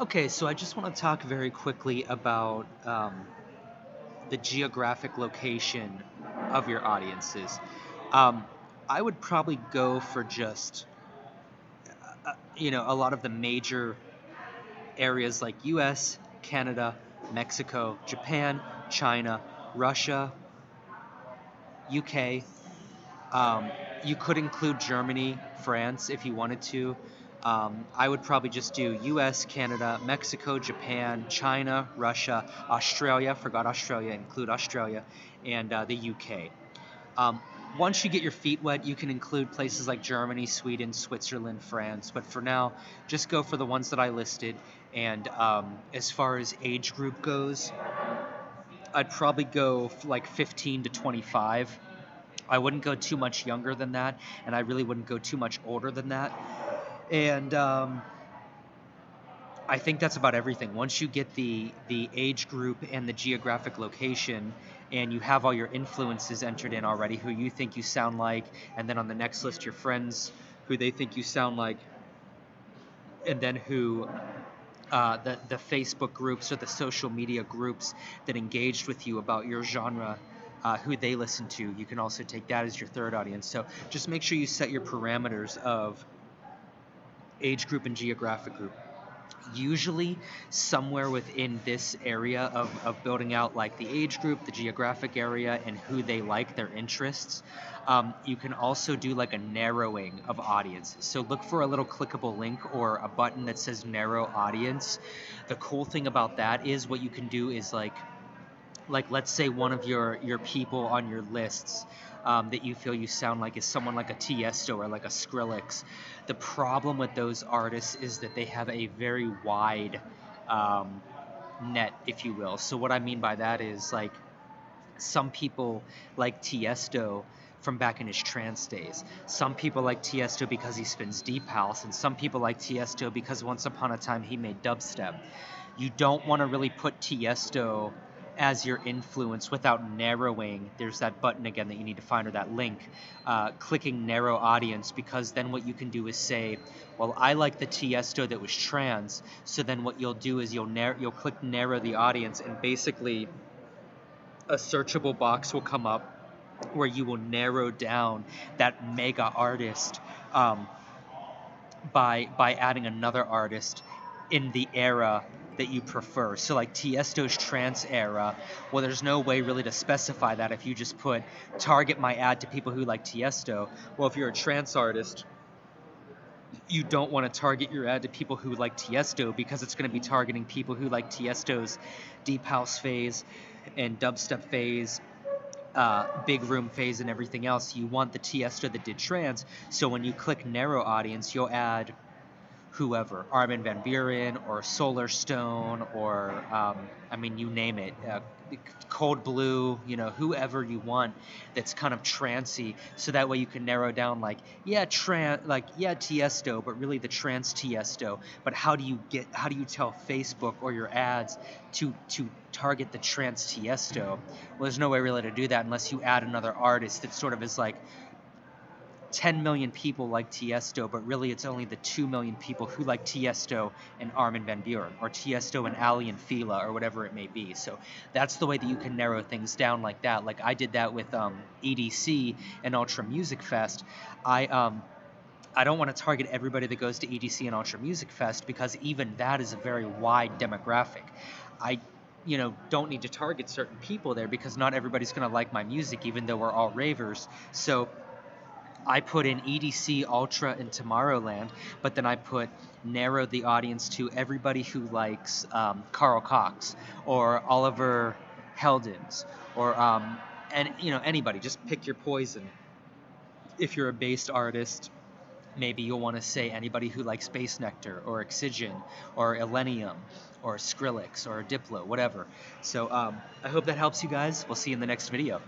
Okay, so I just want to talk very quickly about the geographic location of your audiences. Um, I would probably go for just, a lot of the major areas like US, Canada, Mexico, Japan, China, Russia, UK. You could include Germany, France if you wanted to. I would probably just do US, Canada, Mexico, Japan, China, Russia, Australia, forgot Australia, include Australia, and the UK. Um, Once you get your feet wet, you can include places like Germany, Sweden, Switzerland, France, but for now, just go for the ones that I listed. And as far as age group goes, I'd probably go like 15 to 25. I wouldn't go too much younger than that, and I really wouldn't go too much older than that. And I think that's about everything. Once you get the age group and the geographic location, and you have all your influences entered in already, who you think you sound like, and then on the next list your friends who they think you sound like, and then who the Facebook groups or the social media groups that engaged with you about your genre, who they listen to. You can also take that as your third audience. So just make sure you set your parameters of age group and geographic group. Usually somewhere within this area of building out like the age group, the geographic area, and who they like, their interests. You can also do like a narrowing of audiences. So look for a little clickable link or a button that says narrow audience. The cool thing about that is what you can do is like let's say one of your people on your lists that you feel you sound like is someone like a Tiesto or like a Skrillex. The problem with those artists is that they have a very wide net, if you will. So what I mean by that is like some people like Tiesto from back in his trance days. Some people like Tiesto because he spins deep house, and some people like Tiesto because once upon a time he made dubstep. You don't want to really put Tiesto as your influence without narrowing. There's that button again that you need to find, or that link, clicking narrow audience, because then what you can do is say, well, I like the Tiesto that was trans. So then what you'll do is you'll click narrow the audience, and basically a searchable box will come up where you will narrow down that mega artist um, by adding another artist in the era that you prefer. So like Tiesto's trance era, well, there's no way really to specify that if you just put target my ad to people who like Tiesto. Well, if you're a trance artist, you don't want to target your ad to people who like Tiesto, because it's going to be targeting people who like Tiesto's deep house phase and dubstep phase, big room phase, and everything else. You want the Tiesto that did trance. So when you click narrow audience, you'll add whoever, Armin van Buuren or Solar Stone, or I mean, you name it, Cold Blue, whoever you want that's kind of trancey, so that way you can narrow down like, yeah, Tiesto, but really the trance Tiesto. But how do you tell Facebook or your ads to target the trance Tiesto? Well, there's no way really to do that unless you add another artist that sort of is like 10 million people like Tiesto, but really it's only the 2 million people who like Tiesto and Armin van Buuren, or Tiesto and Ali and Fila, or whatever it may be. So that's the way that you can narrow things down like that. Like I did that with EDC and Ultra Music Fest. I don't want to target everybody that goes to EDC and Ultra Music Fest, because even that is a very wide demographic. I don't need to target certain people there, because not everybody's going to like my music, even though we're all ravers. So I put in EDC, Ultra, and Tomorrowland, but then I put narrowed the audience to everybody who likes Carl Cox or Oliver Heldens, or and anybody. Just pick your poison. If you're a based artist, maybe you'll want to say anybody who likes Space Nectar or Oxygen or Illenium or Skrillex or Diplo, whatever. So I hope that helps you guys. We'll see you in the next video.